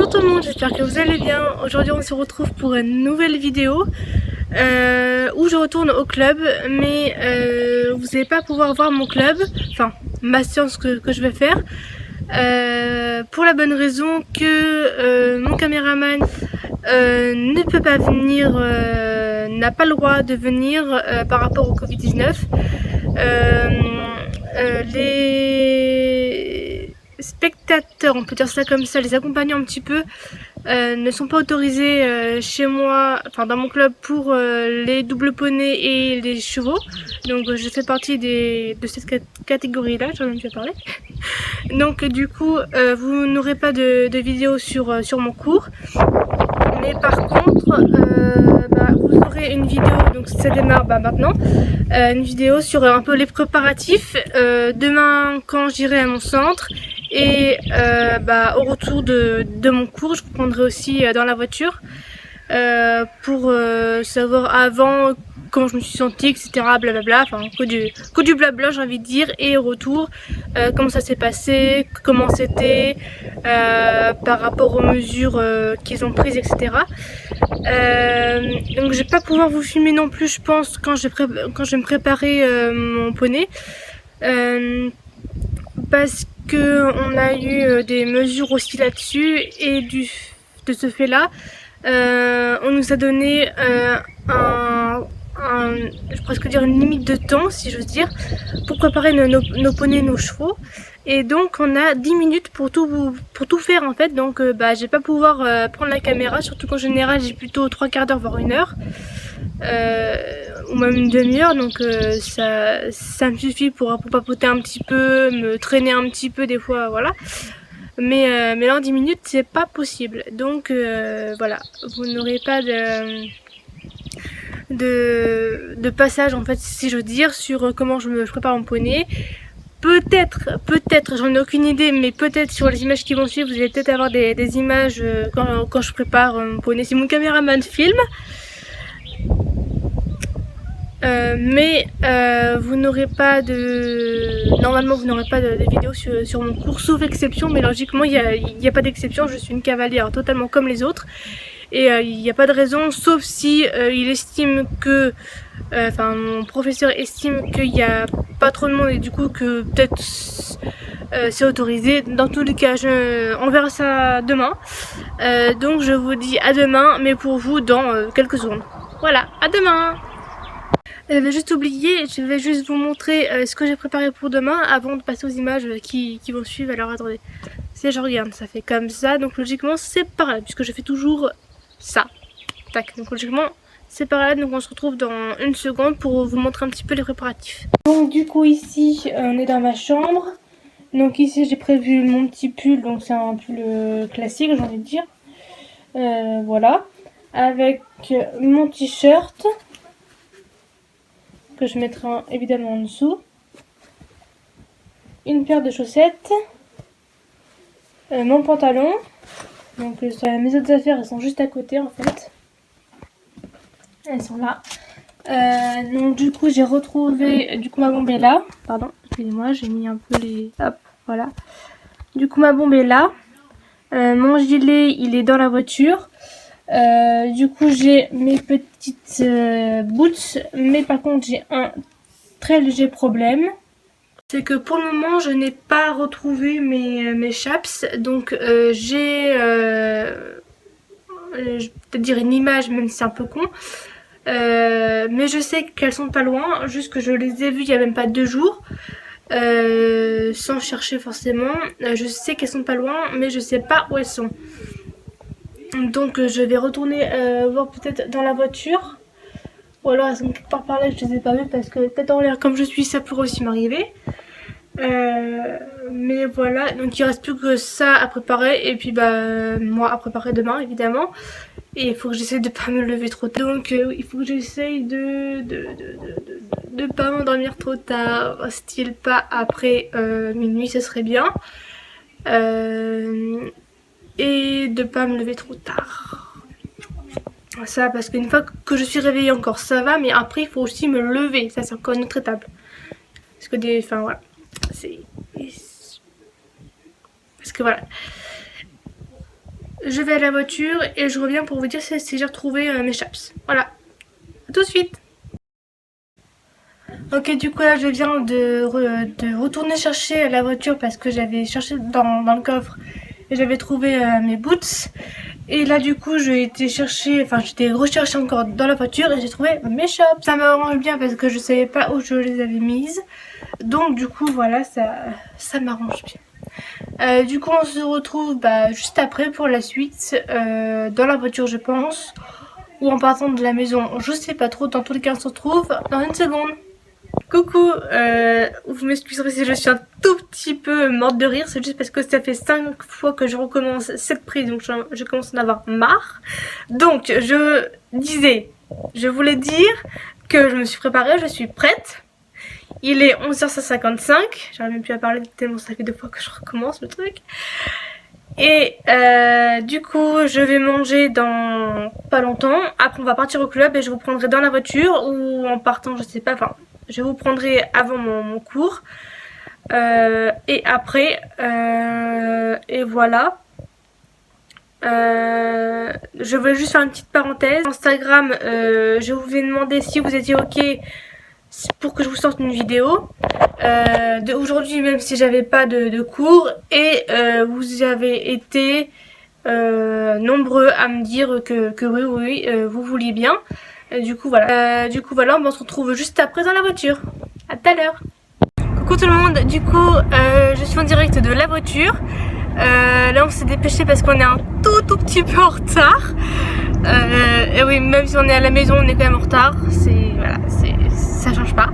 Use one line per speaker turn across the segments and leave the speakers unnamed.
Bonjour tout le monde, j'espère que vous allez bien. Aujourd'hui on se retrouve pour une nouvelle vidéo où je retourne au club, mais vous n'allez pas pouvoir voir mon club, enfin ma séance que je vais faire, pour la bonne raison que mon caméraman ne peut pas venir, n'a pas le droit de venir par rapport au Covid-19. Les spectateurs, on peut dire ça comme ça, les accompagnants un petit peu, ne sont pas autorisés chez moi, enfin dans mon club, pour les doubles poneys et les chevaux. Donc je fais partie de cette catégorie là, j'en ai déjà parlé. Donc du coup vous n'aurez pas de vidéo sur mon cours, mais par contre vous aurez une vidéo, donc ça démarre maintenant, une vidéo sur un peu les préparatifs demain quand j'irai à mon centre. Et au retour de mon cours, je vous prendrai aussi dans la voiture pour savoir avant comment je me suis sentie, etc. Blablabla, enfin que du blabla, j'ai envie de dire. Et au retour, comment ça s'est passé, comment c'était par rapport aux mesures qu'ils ont prises, etc. Donc je vais pas pouvoir vous filmer non plus, je pense, quand je vais me préparer mon poney, parce que on a eu des mesures aussi là-dessus, et de ce fait là on nous a donné je pourrais presque dire une limite de temps, si j'ose dire, pour préparer nos poneys, nos chevaux. Et donc on a 10 minutes pour tout faire en fait. Donc je vais pas pouvoir prendre la caméra, surtout qu'en général j'ai plutôt 3/4 d'heure voire 1 heure, ou même une demi-heure. Donc ça me suffit pour papoter un petit peu, me traîner un petit peu des fois, voilà. Mais là en 10 minutes c'est pas possible. Donc voilà, vous n'aurez pas de passage en fait, si je veux dire, sur comment je prépare mon poney. Peut-être, j'en ai aucune idée, mais peut-être sur les images qui vont suivre, vous allez peut-être avoir des images quand je prépare mon poney. Si mon caméraman filme. Mais vous n'aurez pas normalement vous n'aurez pas de vidéo sur mon cours, sauf exception, mais logiquement il n'y a pas d'exception. Je suis une cavalière totalement comme les autres, et il n'y a pas de raison, sauf si il estime que mon professeur estime qu'il n'y a pas trop de monde et du coup que peut-être c'est autorisé. Dans tous les cas, on verra ça demain. Donc je vous dis à demain, mais pour vous dans quelques secondes. Voilà, à demain. J'avais juste oublié, je vais juste vous montrer ce que j'ai préparé pour demain avant de passer aux images qui vont suivre. Alors attendez, si je regarde, ça fait comme ça, donc logiquement c'est par là, puisque je fais toujours ça. Tac, donc logiquement c'est par là, donc on se retrouve dans une seconde pour vous montrer un petit peu les préparatifs. Donc du coup ici, on est dans ma chambre. Donc ici j'ai prévu mon petit pull, donc c'est un pull classique, j'ai envie de dire. Voilà, avec mon t-shirt, que je mettrai évidemment en dessous, une paire de chaussettes, mon pantalon, donc mes autres affaires elles sont juste à côté en fait, elles sont là. Donc du coup j'ai retrouvé, ma bombe est là, pardon, excusez-moi, j'ai mis un peu les, hop, voilà, du coup ma bombe est là, mon gilet il est dans la voiture. Du coup j'ai mes petites boots, mais par contre j'ai un très léger problème, c'est que pour le moment je n'ai pas retrouvé mes chaps. Donc j'ai je vais peut-être dire une image, même si c'est un peu con, mais je sais qu'elles sont pas loin, juste que je les ai vues il y a même pas 2 jours, sans chercher forcément. Je sais qu'elles sont pas loin, mais je sais pas où elles sont. Donc je vais retourner voir peut-être dans la voiture, ou alors elles sont quelque part par là, je les ai pas vues, parce que peut-être en l'air comme je suis ça pourrait aussi m'arriver. Mais voilà, donc il reste plus que ça à préparer, et puis moi à préparer demain évidemment. Et il faut que j'essaye de pas me lever trop tard, donc il faut que j'essaye de pas m'endormir trop tard, style pas après minuit, ce serait bien. Et de pas me lever trop tard. Ça, parce qu'une fois que je suis réveillée encore ça va, mais après il faut aussi me lever, ça c'est encore une autre étape. Parce que voilà, c'est... Parce que voilà, je vais à la voiture et je reviens pour vous dire si j'ai retrouvé mes chaps. Voilà, à tout de suite. Ok, du coup là je viens de retourner chercher la voiture parce que j'avais cherché dans le coffre et j'avais trouvé mes boots. Et là du coup j'étais rechercher encore dans la voiture et j'ai trouvé mes chaps. Ça m'arrange bien parce que je savais pas où je les avais mises. Donc du coup voilà, ça m'arrange bien. Du coup on se retrouve juste après pour la suite, dans la voiture je pense, ou en partant de la maison, je sais pas trop. Dans tous les cas on se retrouve dans une seconde. Coucou, vous m'excuserez si je suis un tout petit peu morte de rire, c'est juste parce que ça fait 5 fois que je recommence cette prise, donc je commence à en avoir marre. Donc je voulais dire que je me suis préparée, je suis prête. Il est 11h55, j'arrive même plus à parler tellement ça fait 2 fois que je recommence le truc. Et du coup je vais manger dans pas longtemps, après on va partir au club et je vous prendrai dans la voiture ou en partant, je sais pas, enfin je vous prendrai avant mon cours et après et voilà. Je voulais juste faire une petite parenthèse. Instagram, je vous ai demandé si vous étiez ok pour que je vous sorte une vidéo d'aujourd'hui, même si j'avais pas de cours, et vous avez été nombreux à me dire que oui, vous vouliez bien. Du coup voilà, on se retrouve juste après dans la voiture. À tout à l'heure. Coucou tout le monde, du coup je suis en direct de la voiture. Là on s'est dépêché parce qu'on est un tout petit peu en retard. Et oui, même si on est à la maison, on est quand même en retard. Ça change pas.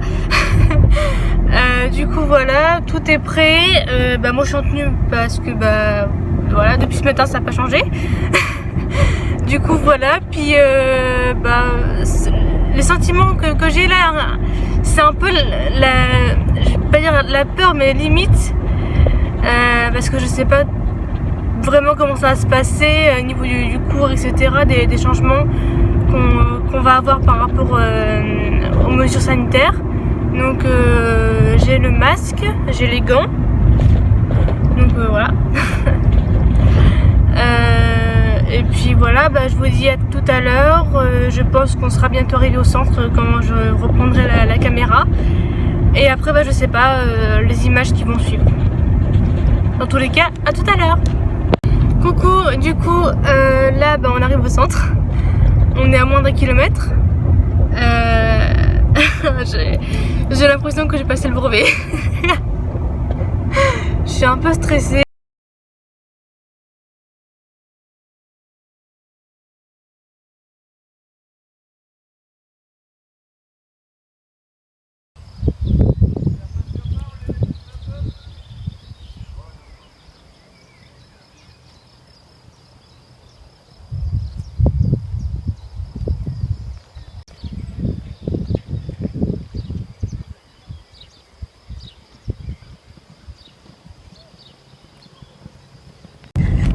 Du coup voilà, tout est prêt. Moi je suis en tenue parce que voilà, depuis ce matin ça n'a pas changé. Du coup voilà, puis les sentiments que j'ai là, c'est un peu je vais pas dire la peur, mais limite, parce que je sais pas vraiment comment ça va se passer au niveau du cours, etc., des changements qu'on va avoir par rapport aux mesures sanitaires. Donc j'ai le masque, j'ai les gants, donc voilà. Et puis voilà, je vous dis à tout à l'heure. Je pense qu'on sera bientôt arrivé au centre quand je reprendrai la caméra. Et après je sais pas, les images qui vont suivre. Dans tous les cas, à tout à l'heure. Coucou, du coup là on arrive au centre. On est à moins d'1 kilomètre. J'ai l'impression que j'ai passé le brevet. Je suis un peu stressée.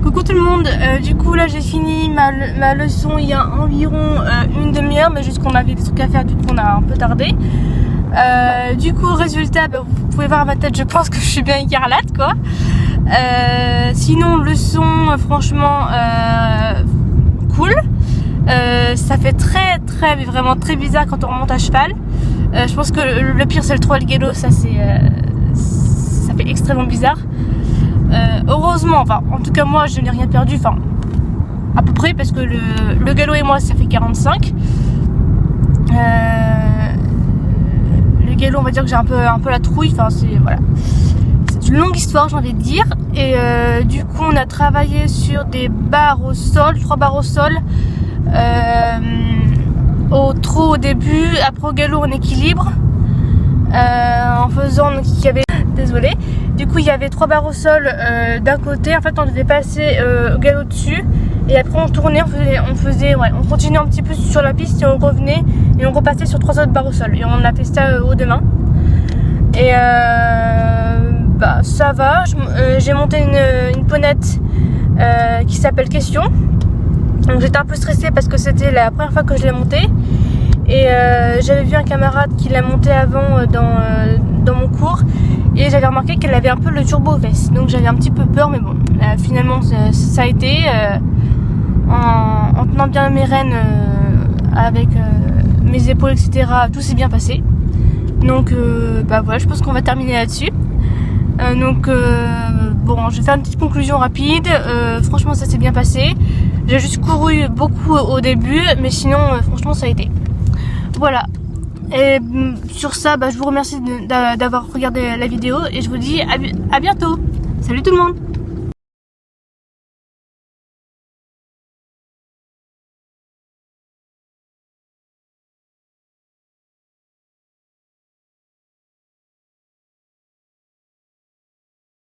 Coucou tout le monde, du coup là j'ai fini ma leçon il y a environ une demi-heure, mais juste qu'on avait des trucs à faire, du coup on a un peu tardé. Du coup résultat, vous pouvez voir ma tête, je pense que je suis bien écarlate quoi. Sinon leçon franchement cool. Ça fait mais vraiment très bizarre quand on remonte à cheval. Je pense que le pire c'est le 3 et le galop, ça fait extrêmement bizarre. Heureusement, en tout cas moi je n'ai rien perdu, à peu près, parce que le galop et moi ça fait 45. Le galop on va dire que j'ai un peu la trouille, voilà. C'est une longue histoire j'ai envie de dire. Et du coup on a travaillé sur des barres au sol, 3 barres au sol, au trot au début, après au galop en équilibre, en faisant qu'il y avait... Désolée. Du coup il y avait 3 barres au sol d'un côté, en fait on devait passer au galop dessus et après on tournait, on continuait un petit peu sur la piste et on revenait et on repassait sur 3 autres barres au sol et on a fait ça haut de main. Et ça va, j'ai monté une ponette qui s'appelle Question. Donc j'étais un peu stressée parce que c'était la première fois que je l'ai montée. Et j'avais vu un camarade qui l'a monté avant dans mon cours et j'avais remarqué qu'elle avait un peu le turbo aux fesses, donc j'avais un petit peu peur, mais bon, finalement ça a été, en tenant bien mes rênes avec mes épaules, etc., tout s'est bien passé. Donc bah voilà, je pense qu'on va terminer là-dessus. Bon, je vais faire une petite conclusion rapide. Franchement, ça s'est bien passé. J'ai juste couru beaucoup au début, mais sinon, franchement, ça a été. Voilà. Et sur ça, bah, je vous remercie d'avoir regardé la vidéo et je vous dis à bientôt. Salut tout le monde!